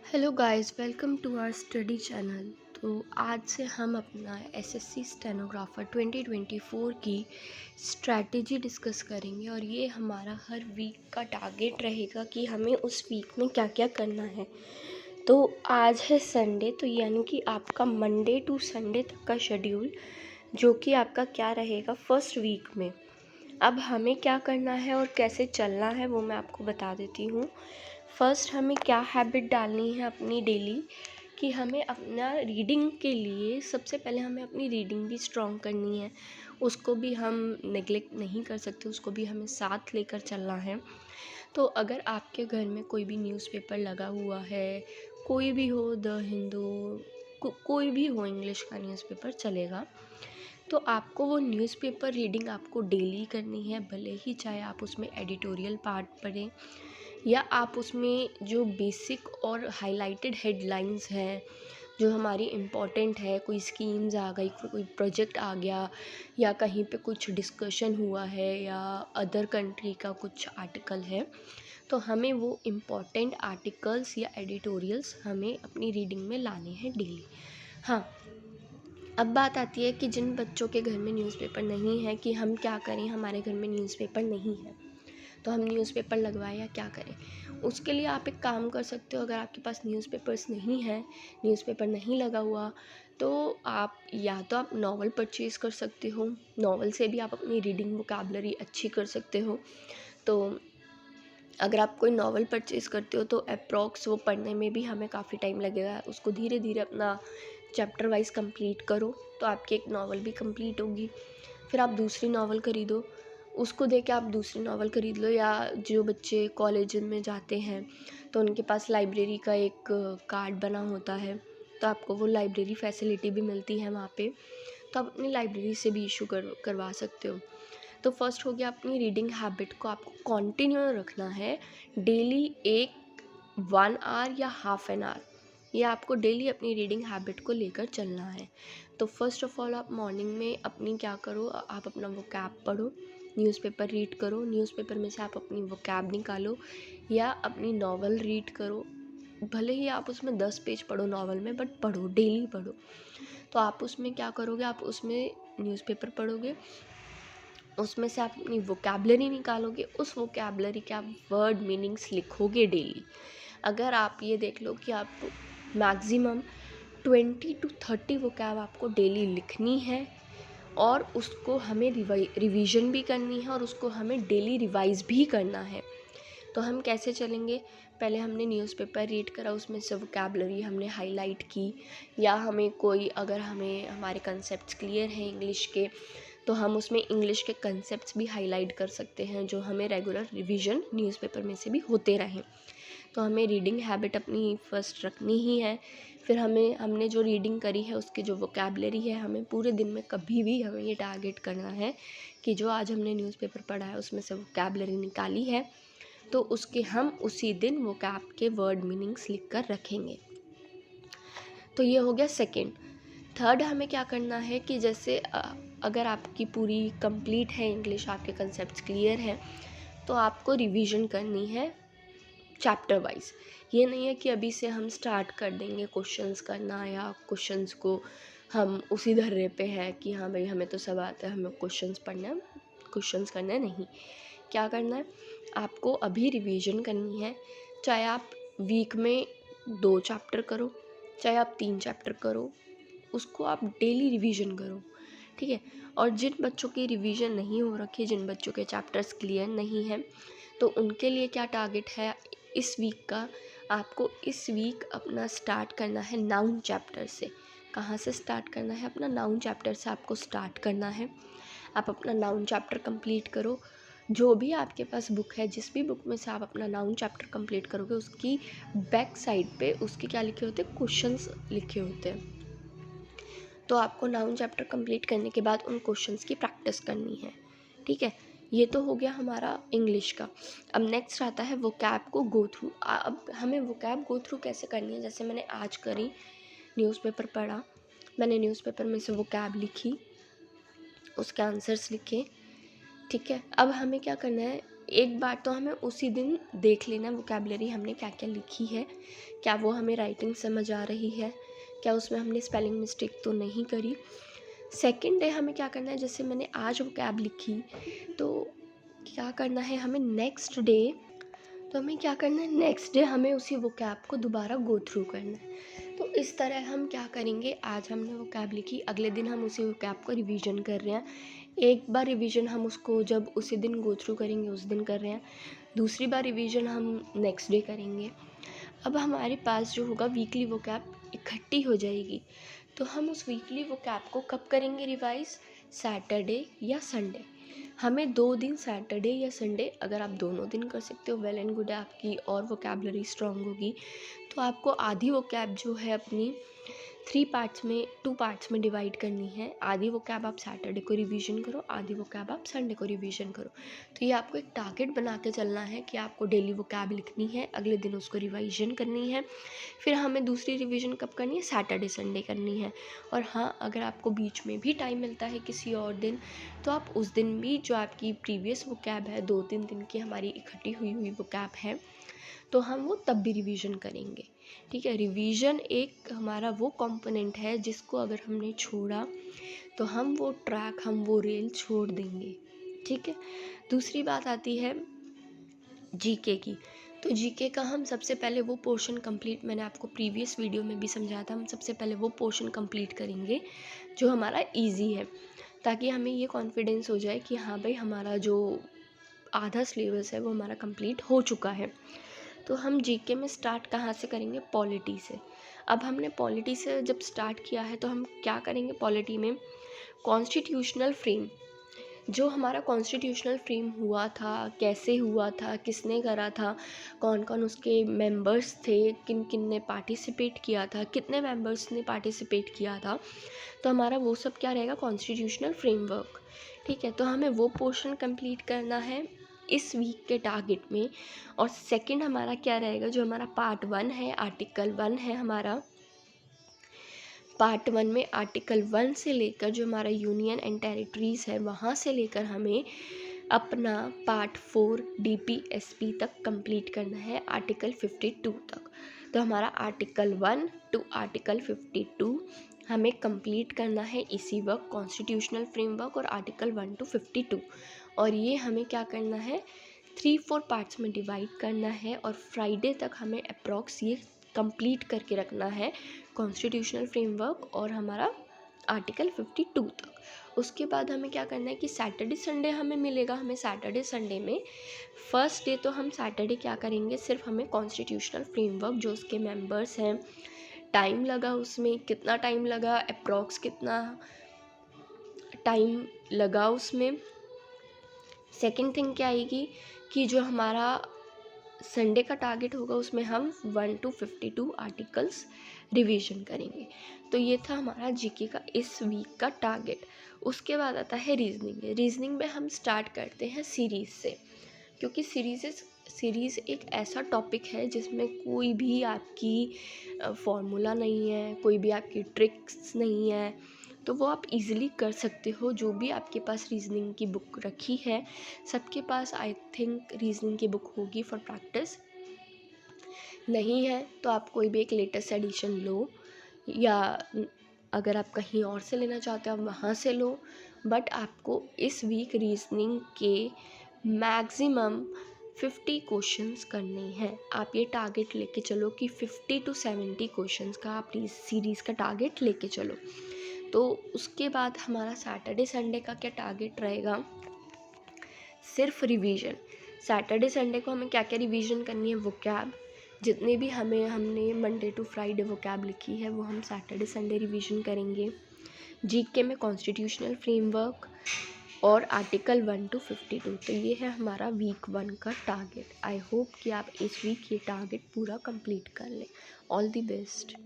Hello guys, welcome to our study channel. तो आज से हम अपना एसएससी स्टेनोग्राफर 2024 की स्ट्रैटेजी डिस्कस करेंगे और ये हमारा हर वीक का टारगेट रहेगा कि हमें उस वीक में क्या क्या करना है। तो आज है संडे, तो यानी कि आपका मंडे टू संडे तक का शेड्यूल जो कि आपका क्या रहेगा फर्स्ट वीक में। अब हमें क्या करना है और कैसे चलना है वो मैं आपको बता देती हूँ। फर्स्ट हमें क्या हैबिट डालनी है अपनी डेली कि हमें अपना रीडिंग के लिए सबसे पहले हमें अपनी रीडिंग भी स्ट्रॉन्ग करनी है। उसको भी हम नेग्लेक्ट नहीं कर सकते, उसको भी हमें साथ लेकर चलना है। तो अगर आपके घर में कोई भी न्यूज़पेपर लगा हुआ है, कोई भी हो, द हिंदू, कोई भी हो, इंग्लिश का न्यूज़पेपर चलेगा, तो आपको वो न्यूज़पेपर रीडिंग आपको डेली करनी है। भले ही चाहे आप उसमें एडिटोरियल पार्ट पढ़ें या आप उसमें जो बेसिक और हाइलाइटेड हेडलाइंस हैं जो हमारी इम्पॉर्टेंट है, कोई स्कीम्स आ गई, कोई प्रोजेक्ट आ गया या कहीं पे कुछ डिस्कशन हुआ है या अदर कंट्री का कुछ आर्टिकल है, तो हमें वो इम्पॉर्टेंट आर्टिकल्स या एडिटोरियल्स हमें अपनी रीडिंग में लाने हैं डेली। हाँ, अब बात आती है कि जिन बच्चों के घर में न्यूज़पेपर नहीं है कि हम क्या करें, हमारे घर में न्यूज़पेपर नहीं है तो हम न्यूज़पेपर लगवाएं या क्या करें। उसके लिए आप एक काम कर सकते हो, अगर आपके पास न्यूज़पेपर्स नहीं है, न्यूज़पेपर नहीं लगा हुआ, तो आप या तो आप नॉवल परचेज़ कर सकते हो। नॉवल से भी आप अपनी रीडिंग वोकैबुलरी अच्छी कर सकते हो। तो अगर आप कोई नॉवल परचेज़ करते हो तो अप्रॉक्स वो पढ़ने में भी हमें काफ़ी टाइम लगेगा। उसको धीरे धीरे अपना चैप्टर वाइज कंप्लीट करो तो आपकी एक नॉवल भी कंप्लीट होगी। फिर आप दूसरी नॉवल खरीदो, उसको देख के आप दूसरी नॉवल खरीद लो। या जो बच्चे कॉलेज में जाते हैं तो उनके पास लाइब्रेरी का एक कार्ड बना होता है, तो आपको वो लाइब्रेरी फैसिलिटी भी मिलती है वहाँ पे, तो आप अपनी लाइब्रेरी से भी इशू करवा सकते हो। तो फर्स्ट हो गया, अपनी रीडिंग हैबिट को आपको कंटिन्यू रखना है डेली। 1 आवर या हाफ एन आवर ये आपको डेली अपनी रीडिंग हैबिट को लेकर चलना है। तो फर्स्ट ऑफ ऑल आप मॉर्निंग में अपनी क्या करो, आप अपना वोकैब पढ़ो, न्यूज़पेपर रीड करो, न्यूज़पेपर में से आप अपनी वोकैब निकालो या अपनी नॉवल रीड करो। भले ही आप उसमें 10 पेज पढ़ो नॉवल में, बट पढ़ो, डेली पढ़ो। तो आप उसमें क्या करोगे, आप उसमें न्यूज़पेपर पढ़ोगे, उसमें से आप अपनी वोकैबलरी निकालोगे, उस वोकैबलरी के आप वर्ड मीनिंग्स लिखोगे डेली। अगर आप ये देख लो कि आप मैक्सिमम 20 to 30 वोकैब आपको डेली लिखनी है और उसको हमें रिवीजन भी करनी है और उसको हमें डेली रिवाइज भी करना है। तो हम कैसे चलेंगे, पहले हमने न्यूज़पेपर रीड करा, उसमें से वोकैबलरी हमने हाईलाइट की, या हमें कोई, अगर हमें हमारे कंसेप्ट्स क्लियर हैं इंग्लिश के तो हम उसमें इंग्लिश के कंसेप्ट्स भी हाईलाइट कर सकते हैं जो हमें रेगुलर रिवीजन न्यूज़पेपर में से भी होते रहें। तो हमें रीडिंग हैबिट अपनी फर्स्ट रखनी ही है। फिर हमने जो रीडिंग करी है उसकी जो वोकैबलरी है, हमें पूरे दिन में कभी भी हमें ये टारगेट करना है कि जो आज हमने न्यूज़पेपर पढ़ा है उसमें से वोकैबलरी निकाली है तो उसके हम उसी दिन वोकैब के वर्ड मीनिंग्स लिख कर रखेंगे। तो ये हो गया सेकेंड। थर्ड हमें क्या करना है कि जैसे अगर आपकी पूरी कंप्लीट है इंग्लिश, आपके कंसेप्ट्स क्लियर हैं, तो आपको रिवीजन करनी है चैप्टर वाइज। ये नहीं है कि अभी से हम स्टार्ट कर देंगे क्वेश्चंस करना या क्वेश्चंस को हम उसी धर्रे पे है कि हाँ भाई हमें तो सब आता है, हमें क्वेश्चंस पढ़ना है, क्वेश्चंस करना है। नहीं, क्या करना है, आपको अभी रिवीजन करनी है। चाहे आप वीक में 2 चैप्टर करो, चाहे आप 3 चैप्टर करो, उसको आप डेली रिवीजन करो, ठीक है। और जिन बच्चों की रिवीजन नहीं हो रखी, जिन बच्चों के चैप्टर्स क्लियर नहीं हैं, तो उनके लिए क्या टारगेट है इस वीक का, आपको इस वीक अपना स्टार्ट करना है नाउन चैप्टर से। कहाँ से स्टार्ट करना है, अपना नाउन चैप्टर से आपको स्टार्ट करना है। आप अपना नाउन चैप्टर कंप्लीट करो। जो भी आपके पास बुक है, जिस भी बुक में से आप अपना नाउन चैप्टर कंप्लीट करोगे, उसकी बैक साइड पे उसके क्या लिखे होते हैं, क्वेश्चंस लिखे होते हैं। तो आपको नाउन चैप्टर कंप्लीट करने के बाद उन क्वेश्चंस की प्रैक्टिस करनी है, ठीक है। ये तो हो गया हमारा इंग्लिश का। अब नेक्स्ट आता है वोकैब को गो थ्रू। अब हमें वोकैब गो थ्रू कैसे करनी है, जैसे मैंने आज करी, न्यूज़पेपर पढ़ा, मैंने न्यूज़पेपर में से वोकैब लिखी, उसके आंसर्स लिखे, ठीक है। अब हमें क्या करना है, एक बार तो हमें उसी दिन देख लेना वोकैबलरी हमने क्या क्या लिखी है, क्या वो हमें राइटिंग समझ आ रही है, क्या उसमें हमने स्पेलिंग मिस्टेक तो नहीं करी। सेकेंड डे हमें क्या करना है, जैसे मैंने आज वोकैब लिखी तो क्या करना है हमें नेक्स्ट डे, नेक्स्ट डे हमें उसी वोकैब को दोबारा गो थ्रू करना है। तो इस तरह हम क्या करेंगे, आज हमने वोकैब लिखी, अगले दिन हम उसी वोकैब को रिवीजन कर रहे हैं। एक बार रिवीजन हम उसको जब उसी दिन गो थ्रू करेंगे उस दिन कर रहे हैं, दूसरी बार रिवीजन हम नेक्स्ट डे करेंगे। अब हमारे पास जो होगा वीकली वोकैब इकट्ठी हो जाएगी। तो हम उस वीकली वोकैब को कब करेंगे रिवाइज, सैटरडे या संडे। हमें 2 दिन सैटरडे या संडे, अगर आप दोनों दिन कर सकते हो वेल एंड गुड है, आपकी और वोकैबलरी स्ट्रॉन्ग होगी। तो आपको आधी वोकैब जो है अपनी 2 पार्ट्स में डिवाइड करनी है। आधी वोकैब आप सैटरडे को रिवीजन करो, आधी वोकैब आप संडे को रिवीजन करो। तो ये आपको एक टारगेट बना के चलना है कि आपको डेली वोकैब लिखनी है, अगले दिन उसको रिवीजन करनी है। फिर हमें दूसरी रिवीजन कब करनी है, सैटरडे संडे करनी है। और हाँ, अगर आपको बीच में भी टाइम मिलता है किसी और दिन, तो आप उस दिन भी जो आपकी प्रीवियस वोकैब है, 2-3 दिन की हमारी इकट्ठी हुई वोकैब है, तो हम वो तब भी रिवीजन करेंगे। ठीक है, रिवीजन एक हमारा वो कंपोनेंट है जिसको अगर हमने छोड़ा तो हम वो ट्रैक, हम वो रेल छोड़ देंगे। ठीक है, दूसरी बात आती है जीके की। तो जीके का हम सबसे पहले वो पोर्शन कंप्लीट, मैंने आपको प्रीवियस वीडियो में भी समझाया था, हम सबसे पहले वो पोर्शन कंप्लीट करेंगे जो हमारा इजी है, ताकि हमें ये कॉन्फिडेंस हो जाए कि हाँ भाई हमारा जो आधा सिलेबस है वो हमारा कंप्लीट हो चुका है। तो हम जीके में स्टार्ट कहाँ से करेंगे, पॉलिटी से। अब हमने पॉलिटी से जब स्टार्ट किया है तो हम क्या करेंगे, पॉलिटी में कॉन्स्टिट्यूशनल फ्रेम, जो हमारा कॉन्स्टिट्यूशनल फ्रेम हुआ था, कैसे हुआ था, किसने करा था, कौन कौन उसके मेंबर्स थे, किन किन ने पार्टिसिपेट किया था, कितने मेंबर्स ने पार्टिसिपेट किया था, तो हमारा वो सब क्या रहेगा, कॉन्स्टिट्यूशनल फ्रेमवर्क। ठीक है, तो हमें वो पोर्शन कंप्लीट करना है इस वीक के टारगेट में। और सेकंड हमारा क्या रहेगा, जो हमारा पार्ट 1 है, आर्टिकल 1 है हमारा, पार्ट 1 में आर्टिकल 1 से लेकर जो हमारा यूनियन एंड टेरिटरीज़ है वहाँ से लेकर हमें अपना पार्ट 4 DPSP तक कंप्लीट करना है, आर्टिकल 52 तक। तो हमारा आर्टिकल 1 टू आर्टिकल 52 हमें कंप्लीट करना है इसी वक्त, कॉन्स्टिट्यूशनल फ्रेमवर्क और आर्टिकल 1 टू 52। और ये हमें क्या करना है, 3-4 पार्ट्स में डिवाइड करना है और फ्राइडे तक हमें अप्रॉक्स ये कंप्लीट करके रखना है, कॉन्स्टिट्यूशनल फ्रेमवर्क और हमारा आर्टिकल 52 तक। उसके बाद हमें क्या करना है कि सैटरडे संडे हमें मिलेगा, हमें सैटरडे संडे में फर्स्ट डे तो हम सैटरडे क्या करेंगे, सिर्फ हमें कॉन्स्टिट्यूशनल फ्रेमवर्क जो उसके मेंबर्स हैं, टाइम लगा उसमें, कितना टाइम लगा, अप्रॉक्स कितना टाइम लगा उसमें। सेकंड थिंग क्या आएगी कि जो हमारा संडे का टारगेट होगा उसमें हम 1 to 52 आर्टिकल्स रिवीजन करेंगे। तो ये था हमारा जीके का इस वीक का टारगेट। उसके बाद आता है रीजनिंग में हम स्टार्ट करते हैं सीरीज़ से, क्योंकि सीरीज़ एक ऐसा टॉपिक है जिसमें कोई भी आपकी फॉर्मूला नहीं है, कोई भी आपकी ट्रिक्स नहीं है, तो वो आप इजीली कर सकते हो। जो भी आपके पास रीजनिंग की बुक रखी है, सबके पास आई थिंक रीजनिंग की बुक होगी फॉर प्रैक्टिस। नहीं है तो आप कोई भी एक लेटेस्ट एडिशन लो, या अगर आप कहीं और से लेना चाहते हो आप वहाँ से लो। बट आपको इस वीक रीजनिंग के मैक्सिमम 50 क्वेश्चंस करने हैं। आप ये टारगेट लेके चलो कि 50 to 70 क्वेश्चंस का आप इस सीरीज़ का टारगेट लेके चलो। तो उसके बाद हमारा सैटरडे संडे का क्या टारगेट रहेगा, सिर्फ रिवीजन। सैटरडे संडे को हमें क्या क्या रिवीजन करनी है, वोकैब, जितने भी हमने मंडे टू फ्राइडे वोकैब लिखी है वो हम सैटरडे संडे रिवीजन करेंगे। जीके में कॉन्स्टिट्यूशनल फ्रेमवर्क और आर्टिकल 1 to 52। तो ये है हमारा वीक 1 का टारगेट। आई होप कि आप इस वीक ये टारगेट पूरा कंप्लीट कर लें। All the best.